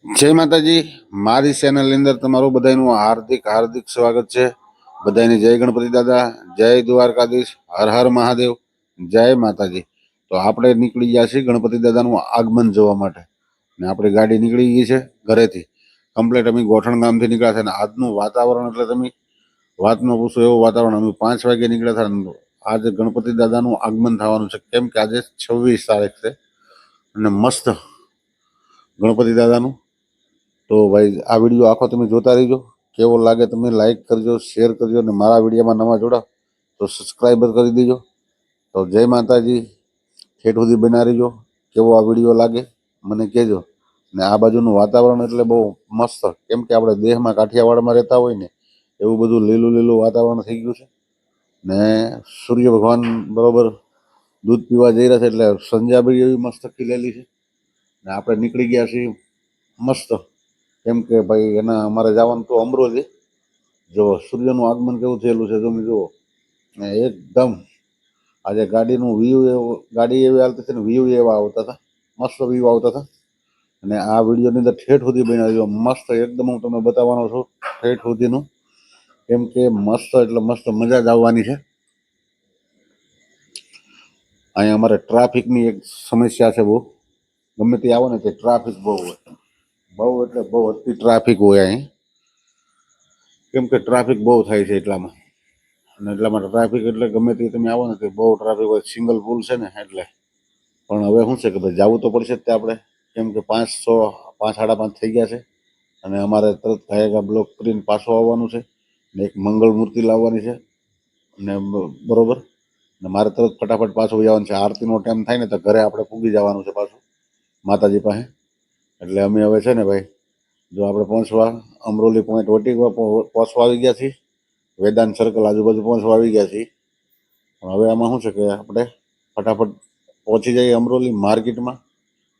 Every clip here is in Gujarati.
જય માતાજી, મારી ચેનલની અંદર તમારું બધાનું હાર્દિક હાર્દિક સ્વાગત છે. બધાની જય ગણપતિ દાદા, જય દ્વારકાધીશ, હર હર મહાદેવ, જય માતાજી. તો આપણે નીકળી ગયા છીએ ગણપતિ દાદાનું આગમન જોવા માટે ને આપણી ગાડી નીકળી ગઈ છે ઘરેથી. કમ્પ્લેટ અમે ગોઠણ ગામથી નીકળ્યા હતા ને આજનું વાતાવરણ એટલે તમે વાત ન પૂછો એવું વાતાવરણ. અમે 5 વાગે નીકળ્યા હતા. આજે ગણપતિ દાદાનું આગમન થવાનું છે, કેમ કે આજે 26 તારીખ છે અને મસ્ત ગણપતિ દાદાનું. તો ભાઈ આ વિડીયો આખો તમે જોતા રહીજો. કેવો લાગે તમે લાઈક કરજો, શેર કરજો અને મારા વિડીયોમાં નવા જોડાવ તો સબસ્ક્રાઈબર કરી દેજો. તો જય માતાજી, ઠેઠ સુધી બના રહીજો. કેવો આ વિડીયો લાગે મને કહેજો. ને આ બાજુનું વાતાવરણ એટલે બહુ મસ્ત, કેમ કે આપણે દેહમાં કાઠિયાવાડમાં રહેતા હોય ને એવું બધું લીલું લીલું વાતાવરણ થઈ ગયું છે. ને સૂર્ય ભગવાન બરોબર દૂધ પીવા જઈ રહ્યા છે એટલે સંજા બી એવી મસ્ત ખીલેલી છે. ને આપણે નીકળી ગયા છીએ મસ્ત, કેમ કે ભાઈ અમારે જવાનું તો અમરોલી. જો સૂર્યનું આગમન કેવું થયેલું છે તમે જુઓ ને એકદમ. આજે ગાડીનું વ્યૂ એવું, ગાડી એવી હાલતી છે ને વ્યૂ એવા આવતા હતા, મસ્ત વ્યૂ આવતા હતા. અને આ વિડીયોની અંદર ઠેઠ સુધી બનાવ્યો મસ્ત એકદમ. હું તમને બતાવવાનો છું ઠેઠ સુધીનું, કેમ કે મસ્ત એટલે મસ્ત મજા જ આવવાની છે. અહીંયા અમારે ટ્રાફિકની એક સમસ્યા છે બહુ. ગમે તે આવો ને તે ટ્રાફિક બહુ હોય, બહુ એટલે બહુ અતિ ટ્રાફિક હોય અહીં, કેમ કે ટ્રાફિક બહુ થાય છે એટલામાં. અને એટલા માટે ટ્રાફિક એટલે ગમે તે તમે આવો ને તે બહુ ટ્રાફિક હોય. સિંગલ પુલ છે ને એટલે. પણ હવે શું છે કે ભાઈ જવું તો પડશે જ તે આપણે, કેમ કે 5 5:30 થઈ ગયા છે અને અમારે તરત ગાયકા બ્લોક કરીને પાછું આવવાનું છે ને એક મંગળ મૂર્તિ લાવવાની છે ને બરોબર. ને મારે તરત ફટાફટ પાછું જવાનું છે. આરતીનો ટાઈમ થાય ને તો ઘરે આપણે પૂગી જવાનું છે પાછું માતાજી પાસે. એટલે અમે હવે છે ને ભાઈ, જો આપણે પહોંચવા અમરોલી પોઈન્ટ વટીકવા પહોંચવા આવી ગયા છીએ. વેદાંત સર્કલ આજુબાજુ પહોંચવા આવી ગયા છીએ. પણ હવે આમાં શું છે કે આપણે ફટાફટ પહોંચી જઈએ અમરોલી માર્કેટમાં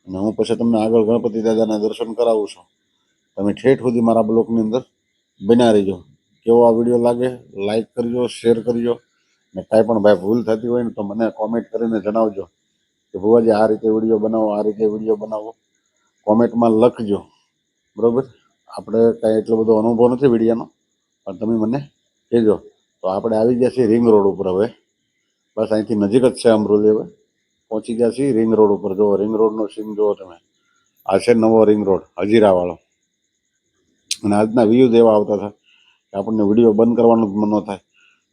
અને હું પછી તમને આગળ ગણપતિ દાદાના દર્શન કરાવું છું. તમે ઠેઠ સુધી મારા બ્લોકની અંદર બન્યા રહીજો. કેવો આ વિડીયો લાગે લાઈક કરજો, શેર કરજો ને કાંઈ પણ ભાઈ ભૂલ થતી હોય ને તો મને કોમેન્ટ કરીને જણાવજો કે ભુવાજી આ રીતે વિડીયો બનાવો, આ રીતે વિડીયો બનાવો. કોમેન્ટમાં લખજો બરાબર. આપણે કાંઈ એટલો બધો અનુભવ નથી વિડીયોનો, પણ તમે મને કહેજો. તો આપણે આવી ગયા છીએ રિંગ રોડ ઉપર. હવે બસ અહીંથી નજીક જ છે અમરોલી. હવે પહોંચી ગયા છીએ રિંગ રોડ ઉપર. જુઓ રિંગ રોડનો સીન જુઓ તમે. આ છે નવો રિંગ રોડ હજીરાવાળો. અને આજના વ્યૂઝ એવા આવતા હતા કે આપણને વિડીયો બંધ કરવાનું જ મન ન થાય.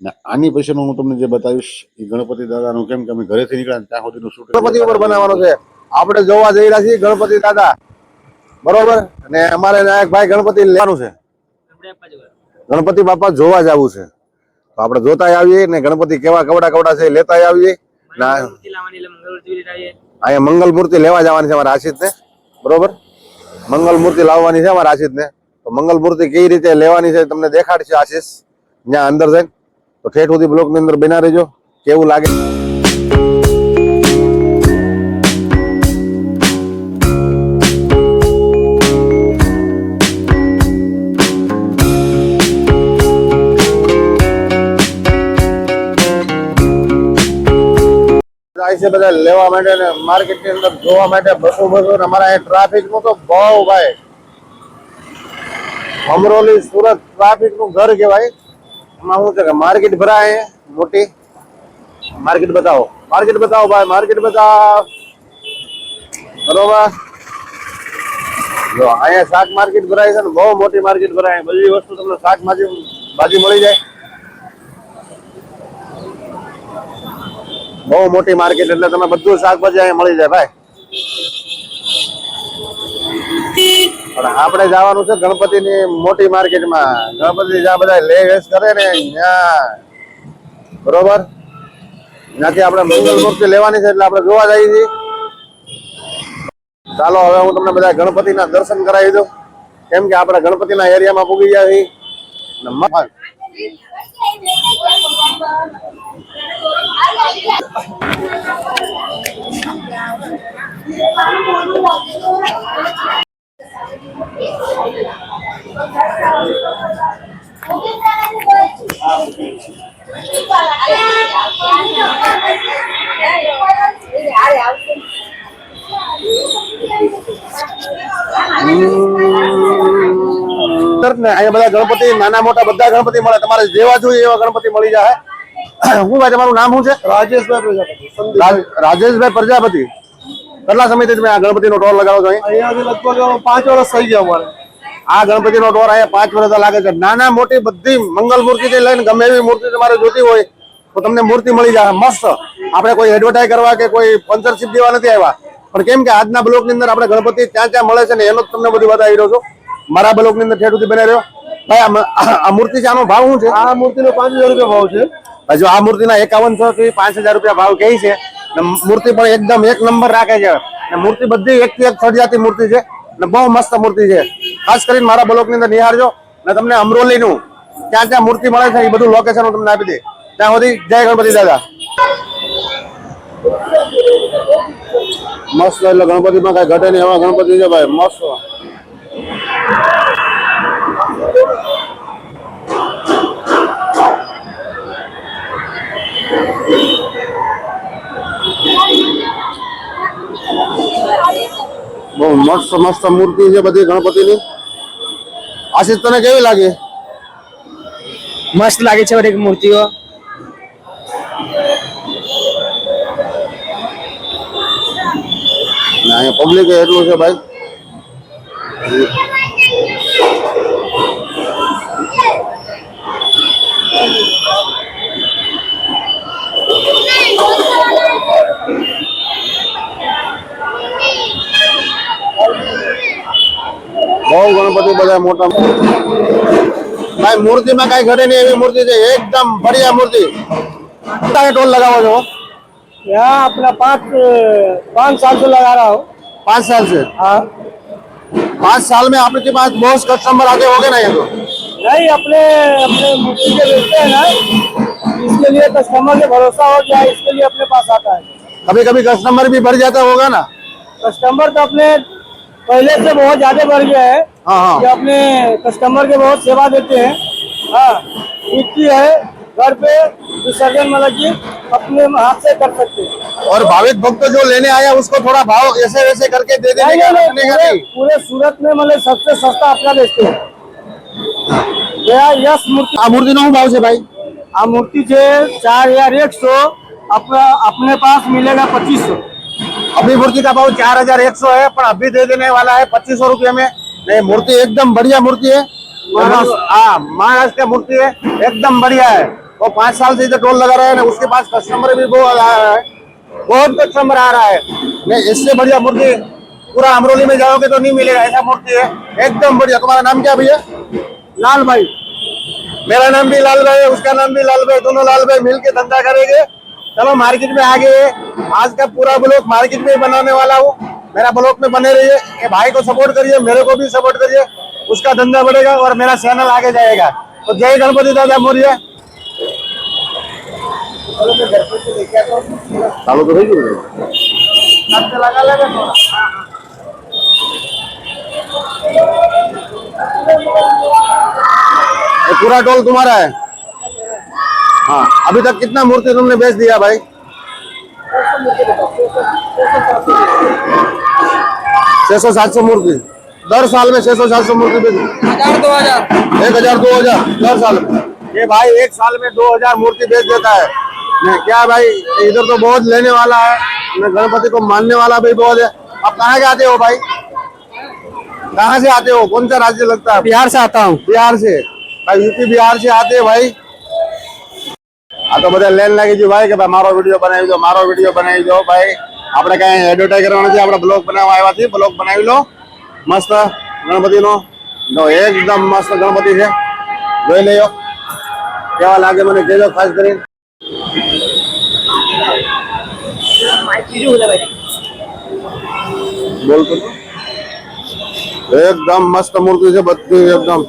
ને આની પછીનું હું તમને જે બતાવીશ એ ગણપતિ દાદાનું, કેમ કે અમે ઘરેથી નીકળ્યા ત્યાં સુધીનું શૂટિંગ ગણપતિ ઉપર બનાવવાનું છે. આપણે જોવા જઈ રહ્યા છીએ ગણપતિ દાદા બરોબર. અને અમારે એક ભાઈ ગણપતિ લેવાનું છે, ગણપતિ બાપા જોવા જવું છે. તો આપણે જોતા આવીએ ને ગણપતિ કેવા કવડા છે લેતા આવીએ. અહીંયા મંગલ મૂર્તિ લેવા જવાની છે અમારા આશિષ ને બરોબર. મંગલ મૂર્તિ લાવવાની છે અમારા આશિષ ને. તો મંગલ મૂર્તિ કઈ રીતે લેવાની છે તમને દેખાડશે આશિષ ત્યાં અંદર જઈને. તો ઠેઠ સુધી બ્લોકની અંદર બના રહેજો. કેવું લાગે છે બધા લેવા માટે ને માર્કેટની અંદર જોવા માટે બસો અમારા અહીં ટ્રાફિક નું તો બહુ ભાઈ. અમરોલી સુરત ટ્રાફિક નું ઘર કહેવાય. એમાં શું છે કે માર્કેટ ભરાય મોટી. માર્કેટ બતાવો, માર્કેટ બતાવો ભાઈ, માર્કેટ બતાવો બરોબર. જો અહીંયા શાક માર્કેટ ભરાય છે ને બહુ મોટી માર્કેટ ભરાય. બધી વસ્તુ તમને શાક ભાજી મળી જાય. બહુ મોટી માર્કેટ એટલે તમે બધું શાકભાજી અહીંયા મળી જાય ભાઈ. પણ આપણે જવાનું છે ગણપતિની મોટી માર્કેટમાં. ગણપતિ જ્યાં બધા લે વેચ કરે ને ત્યાં બરોબર. ત્યાંથી આપણે મંગલ મૂર્તિ લેવાની છે એટલે આપણે જોવા જઈએ છીએ. ચાલો હવે હું તમને બધા ગણપતિના દર્શન કરાવી દઉં, કેમ કે આપણે ગણપતિના એરિયામાં પૂગી ગયા છીએ. ને અહીંયા બધા ગણપતિ નાના મોટા બધા ગણપતિ મળે, તમારે જેવા જોઈએ એવા ગણપતિ મળી જાય. શું ભાઈ તમારું નામ શું છે? રાજેશભાઈ પ્રજાપતિ. કેટલા સમયથી તમે આ ગણપતિનો ટોર લગાવો છો? અહીંયાથી લગભગ 5 વર્ષ થઈ ગયા અમારે. આ ગણપતિનો ટોર અહીંયા 5 વર્ષ લાગે છે. નાના મોટી બધી મંગલ મૂર્તિ થી લઈને ગમે એવી મૂર્તિ તમારે જોતી હોય તો તમને મૂર્તિ મળી જાય મસ્ત. આપણે કોઈ એડવર્ટાઈઝ કરવા કે કોઈ સ્પોન્સરશિપ દેવા નથી આવ્યા, પણ કેમ કે આજના બ્લોક ની અંદર આપણે ગણપતિ ત્યાં ત્યાં મળે છે ને એનો તમને બધું બતાવી રહ્યો છું. મારા બ્લોક ની અંદર ઠેઠ સુધી બને રહ્યો. ભાઈ આ મૂર્તિ છે, આનો ભાવ શું છે? આ મૂર્તિનો 5000 રૂપિયા ભાવ છે. હજુ આ મૂર્તિના 5100 થી 5000 રૂપિયા ભાવ કહે છે. મૂર્તિ પણ એકદમ એક નંબર રાખે છે. મૂર્તિ બધી એક થી એક સર્જાતી મૂર્તિ છે ને બહુ મસ્ત મૂર્તિ છે. ખાસ કરીને મારા બ્લોક ની અંદર નિહાળજો ને તમને અમરોલી નું ત્યાં ત્યાં મૂર્તિ મળે છે એ બધું લોકેશન હું તમને આપી દે. ત્યાં સુધી જય ગણપતિ દાદા. મસ્ત એટલે ગણપતિમાં કઈ ઘટે નહીં એવા ગણપતિ છે ભાઈ, મસ્ત. બહુ મસ્ત મસ્ત મૂર્તિ છે બધી ગણપતિની. આશીષ તને કેવી લાગે? મસ્ત લાગે છે બધી મૂર્તિઓ. અહીંયા પબ્લિક એટલું છે ભાઈ. બહુ ગણપતિ બધા મોટા ભાઈ. મૂર્તિમાં કઈ ઘટે નહીં એવી મૂર્તિ છે, એકદમ બઢિયા મૂર્તિ. ટોલ લગાવો છો? यहाँ अपना 5 साल से लगा रहा हूँ. 5 साल से? हाँ. 5 साल में आपके पास बहुत कस्टमर आते होंगे ना? ये तो नहीं, अपने अपने मूर्ति के बेचते हैं ना, इसके लिए कस्टमर के भरोसा हो गया, इसके लिए अपने पास आता है. कभी कभी कस्टमर भी बढ़ जाता होगा ना? कस्टमर तो अपने पहले से बहुत ज्यादा बढ़ गया है. हाँ हाँ. कि अपने कस्टमर के बहुत सेवा देते हैं. हाँ, मूर्ति है घर पे विसर्जन मतलब कि अपने हाथ से कर सकते हैं. और भाविक भक्त जो लेने आया उसको थोड़ा भाव ऐसे वैसे करके दे देंगे? पूरे सूरत में मतलब सबसे सस्ता अपना बेचते हैं. यस मूर्ति. आ मूर्ति नो भाव से भाई? आ मूर्ति है 4100, अपने पास मिलेगा 2500. अभी मूर्ति का भाव 4100 है, पर अभी दे देने वाला है 2500 रुपये में. नहीं, मूर्ति एकदम बढ़िया मूर्ति है. महाराष्ट्र का मूर्ति है, एकदम बढ़िया है. वो 5 साल से इधर टोल लगा रहा है ना, उसके पास कस्टमर भी बहुत आ रहा है, बहुत कस्टमर आ रहा है. नहीं, इससे बढ़िया मूर्ति पूरा अमरोली में जाओगे तो नहीं मिलेगा. ऐसा मूर्ति है एकदम बढ़िया. तुम्हारा नाम क्या भैया? लाल भाई. मेरा नाम भी लाल भाई है, उसका नाम भी लाल भाई. दोनों लाल भाई मिलके धंधा करेंगे. चलो मार्केट में आ गए. आज का पूरा ब्लॉग मार्केट में बनाने वाला हूँ. मेरा ब्लॉग में बने रहिए. ये भाई को सपोर्ट करिए, मेरे को भी सपोर्ट करिए. उसका धंधा बढ़ेगा और मेरा चैनल आगे जाएगा. तो जय गणपति दादा मोरिया. चालू तो लगा ये पूरा टोल तुम्हारा है? हाँ. अभी तक कितना मूर्ति तुमने बेच दिया भाई? 600-700 मूर्ति. 10 साल में 600-700 मूर्ति बेच. 1000-2000 10 साल में. ये भाई 1 साल में 2000 मूर्ति बेच देता है. नहीं क्या भाई, इधर तो बहुत लेने वाला है, गणपति को मानने वाला भी बहुत है. आप कहाँ के आते हो भाई? कहाँ से आते हो? कौन सा राज्य लगता है? बिहार से आता हूँ. बिहार से भाई. यूपी बिहार से आते हैं भाई. આ તો બધા લેન લાગી ગયું ભાઈ કે ભાઈ મારો વિડીયો બનાવી દો, મારો વિડીયો બનાવી દો. ભાઈ આપણે કઈ એડવર્ટાઈઝ કરવાનો નથી, આપણે બ્લોગ બનાવવા આવ્યા છીએ. બ્લોગ બનાવી લો. મસ્ત ગણપતિનો એકદમ મસ્ત ગણપતિ છે, જોઈ લેજો કેવા લાગે મને કહેજો ખાસ કરીને. બોલ તો. એકદમ મસ્ત મૂર્તિ છે બધી એકદમ.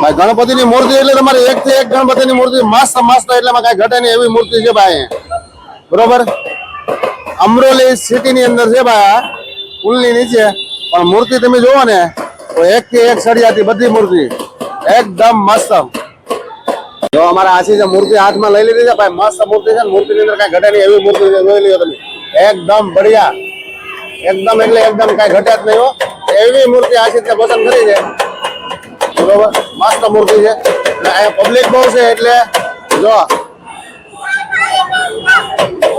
ભાઈ ગણપતિની મૂર્તિ એટલે તમારી એક થી એક ગણપતિની મૂર્તિ મસ્ત મસ્ત, એટલે કઈ ઘટે નહીં એવી મૂર્તિ છે ભાઈ. બરોબર. અમરોલી સિટી ની અંદર છે ભાઈ, પુલની નીચે. પણ મૂર્તિ તમે જોવો ને તો એક થી એક સળિયાતી બધી મૂર્તિ એકદમ મસ્ત. જો અમારા આશી મૂર્તિ હાથમાં લઈ લીધી છે ભાઈ, મસ્ત મૂર્તિ છે. મૂર્તિ ની અંદર કઈ ઘટે નહીં એવી મૂર્તિ છે, જોઈ લ્યો તમે. એકદમ બઢિયા, એકદમ એટલે એકદમ કઈ ઘટે જ નહીં હો, એવી મૂર્તિ આશી પસંદ કરી છે. બરોબર, મસ્ત મૂર્તિ છે. અહીંયા પબ્લિક બહુ છે એટલે જો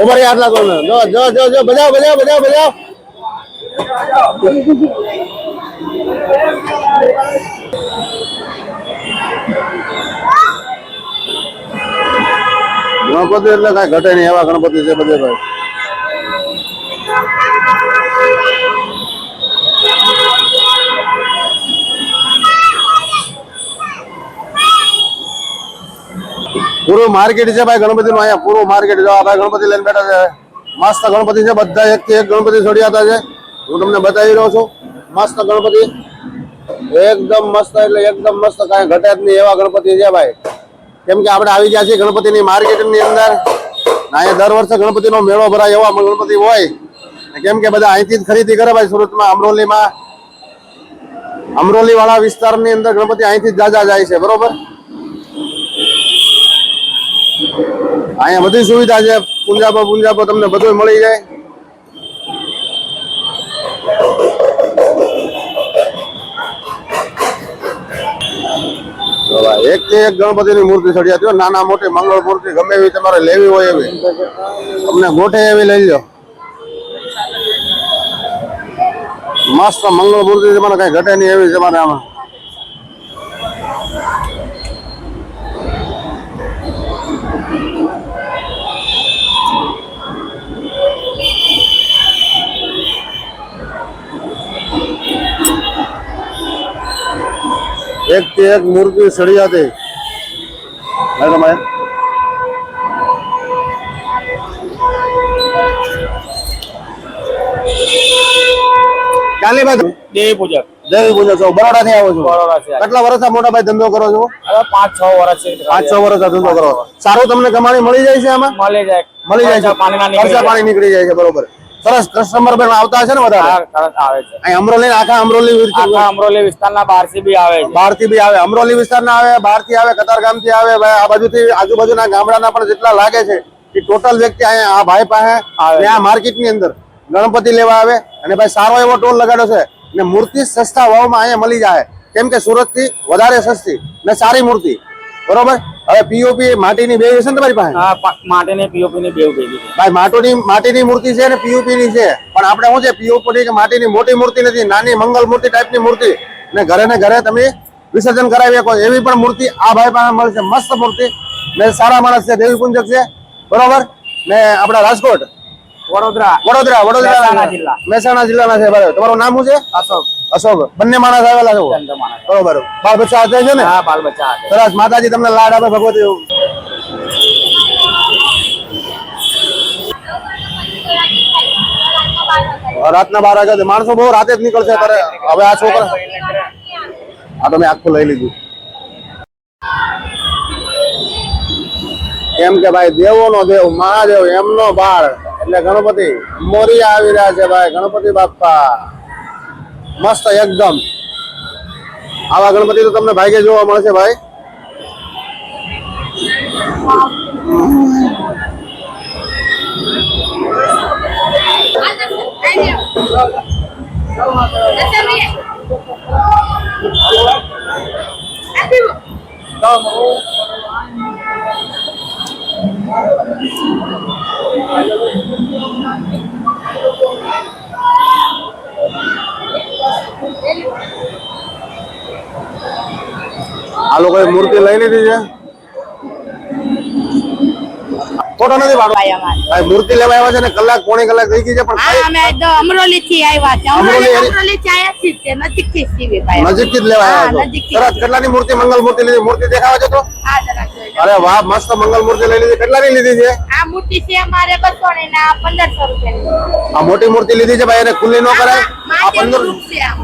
ઉભર આટલા કોણ જો જો જો જો બજાવ બજાવ બજાવ બજાવ. ગણપતિ એટલે કઈ ઘટે નહીં એવા ગણપતિ છે બધે ભાઈ. પૂરું માર્કેટ છે ભાઈ ગણપતિ નું. અહીંયા પૂરું માર્કેટ જો ભાઈ ગણપતિ લઈને બેઠા છે. મસ્ત ગણપતિ છે બધા, એક થી એક ગણપતિ છોડિયાતા છે. હું તમને બતાવી રહ્યો છું. મસ્ત ગણપતિ, એકદમ મસ્ત એટલે એકદમ મસ્ત, કઈ ઘટે જ નહીં એવા ગણપતિ છે ભાઈ. કેમ કે આપણે આવી ગયા છીએ ગણપતિની માર્કેટ ની અંદર. અહીંયા દર વર્ષે ગણપતિનો મેળો ભરાય એવા ગણપતિ હોય. કેમ કે બધા અહીંથી જ ખરીદી કરે ભાઈ. સુરતમાં અમરોલીમાં, અમરોલી વાળા વિસ્તારની અંદર ગણપતિ અહીંથી જ જાજા જાય છે. બરોબર, અહીંયા બધી સુવિધા છે. પુંજાબો તમને બધું મળી જાય. એક થી એક ગણપતિની મૂર્તિ ચડિયાતી હોય, નાના મોટી મંગળ મૂર્તિ ગમે એવી તમારે લેવી હોય એવી તમને ગોઠે એવી લઈ લો. મસ્ત મંગળ મૂર્તિ તમારે કઈ ઘટે નહીં એવી તમારે આમાં. એક થી એક મૂર્તિ સળિયાતી. ક્યાંની ભાઈ? देवी पूजक દેવી પૂજા છો, બરોડા થી આવો છો? बड़ौदा से आए। કેટલા વર્ષ મોટા ભાઈ ધંધો કરો છો? अरे 5-6 वर्ष से 5-6 વર્ષ ધંધો કરો. સારું તમને કમાણી મળી જાય છે આમાં? मले जाए મળી જાય છે, पानी ना निकले ખર્ચા પાણી નીકળી જાય છે. બરોબર, સરસ. કસ્ટમર પણ આવતા હશે ને વધારે? આવે છે. અહીં અમરોલી, આખા અમરોલી આખા અમરોલી વિસ્તારના બહારથી બી આવે છે. બહાર થી બી આવે, અમરોલી વિસ્તારના આવે, બહાર થી આવે, કતારગામ થી આવે ભાઈ. આ બાજુથી આજુબાજુના ગામડાના પણ જેટલા લાગે છે એ ટોટલ વ્યક્તિ અહીંયા આ ભાઈ પાસે આવે. આ માર્કેટ ની અંદર ગણપતિ લેવા આવે. અને ભાઈ સારો એવો ટોલ લગાડ્યો છે ને મૂર્તિ સસ્તા ભાવમાં અહીંયા મળી જાય. કેમ કે સુરત થી વધારે સસ્તી ને સારી મૂર્તિ. બરોબર, હવે પીઓપી માટીની બે છે ને તમારી પાસે? હા, માટીની પીઓપી ની બેવ ભેગી છે. ભાઈ માટીની મૂર્તિ છે ને પીઓપી ની છે. પણ આપણે શું છે, પીઓપી કે માટીની મોટી મૂર્તિ નથી, નાની મંગલ મૂર્તિ ટાઈપની મૂર્તિ ને ઘરે તમે વિસર્જન કરાવી શકો એવી પણ મૂર્તિ આ ભાઈ પાસે મળશે. મસ્ત મૂર્તિ ને સારા માણસ છે, દેવી પૂજક છે. બરોબર, ને આપણા રાજકોટ, વડોદરા વડોદરા જિલ્લા, મહેસાણા જિલ્લાના છે ભાઈ. તમારું નામ શું છે? અશોક અશોક. બંને માણસ આવેલા છો? ચંદ્ર માણસ. બરોબર, બાળ બચ્ચા હાથે છે ને? હા, બાલ બચ્ચા હાથે. સરસ. માતાજી તમને લાડ આપે ભગવતી. રાતના 12 વાગે માણસો બહુ રાતે જ નીકળશે. હવે આ છોકરા આ તો મેં આખું લઈ લીધું. કેમ કે ભાઈ દેવો નો દેવ, મહાદેવ એમનો બાળ એટલે ગણપતિ મોરિયા આવી રહ્યા છે ભાઈ. ગણપતિ બાપ્પા મસ્ત એકદમ. આવા ગણપતિ તો તમને ભાગ્ય જોવા મળશે ભાઈ. આ લોકોએ મૂર્તિ લઈ લીધી છે. ખોટો નથી પાડો ભાઈ. મૂર્તિ લેવા આવ્યા છે ને કલાક પોણી કલાક થઈ ગઈ છે. પણ હા, અમે તો અમરોલી થી આવ્યા છે. અમરોલી અમરોલી થી આવ્યા છીએ, નજીક થી સીવી ભાઈ. નજીકથી જ લેવા હા, આવ્યા છો. નજીકથી. સરસ. કેટલાની મૂર્તિ, મંગલ મૂર્તિ લીધી? મૂર્તિ દેખાવા છે તો? હા, જરા જોઈ લો. અરે વાહ, મસ્ત મંગલ મૂર્તિ લઈ લીધી. કેટલાની લીધી છે? આ મૂર્તિ છે અમારે 200 ની ને આ 1500 રૂપિયાની. આ મોટી મૂર્તિ લીધી છે ભાઈ, એને ખુલ્લી ન કરાય. આ મહાદેવનું 1500 રૂપ છે આ.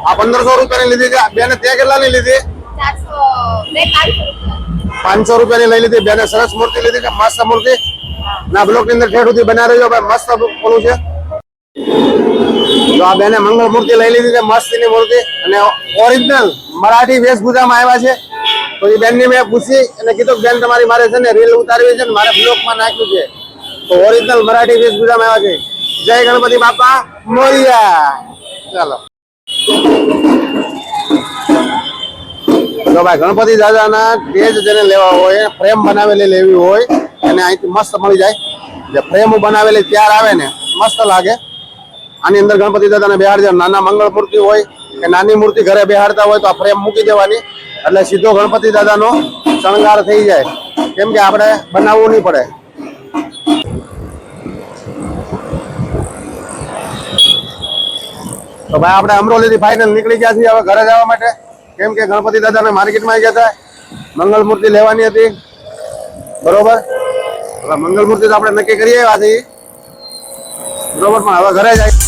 આ 1500 રૂપિયાની લીધી છે. બેને ત્યાં કેટલાની લીધી? 500 રૂપિયાની લઈ લીધી. બેને સરસ મૂર્તિ લીધી છે, મસ્ત મૂર્તિ. ના બ્લોક ની અંદર ઠેઠ સુધી બનાવી રહ્યો ભાઈ. મસ્ત ઓલું છે. તો આ બેને મંગળ મૂર્તિ લઈ લીધી છે, મસ્તીની મૂર્તિ અને ઓરિજિનલ મરાઠી વેશભૂષામાં આવ્યા છે. તો એ બેનની મેં પૂછી અને કીધું કે બેન તમારી મારે છે ને રીલ ઉતારવી છે ને મારે બ્લોગમાં નાખ્યું છે. તો ઓરિજિનલ મરાઠી વેશભૂષામાં આવ્યા છે. જય ગણપતિ બાપા મોરિયા. ચાલો જો ભાઈ ગણપતિ દાદાના સ્ટેજ જેને લેવા હોય, ફ્રેમ બનાવેલી લેવી હોય અને અહીંથી મસ્ત મળી જાય. જે ફ્રેમ બનાવેલી તૈયાર આવે ને મસ્ત લાગે. આની અંદર ગણપતિ દાદાને બેહાડી દે. નાના મંગળ મૂર્તિ હોય કે નાની મૂર્તિ ઘરે બેહાડતા હોય તો આ ફ્રેમ મૂકી દેવાની એટલે સીધો ગણપતિ દાદાનો શણગાર થઈ જાય. કેમ કે આપણે બનાવવું નહીં પડે. તો ભાઈ આપણે અમરોલીથી ફાઇનલ નીકળી ગયા છીએ હવે ઘરે જવા માટે. કેમ કે ગણપતિ દાદાને માર્કેટમાં ગયા હતા, મંગળ મૂર્તિ લેવાની હતી. બરોબર, હવે મંગળ મૂર્તિ તો આપણે નક્કી કરીએ આવ્યા છીએ. બરોબર, પણ હવે ઘરે જાય.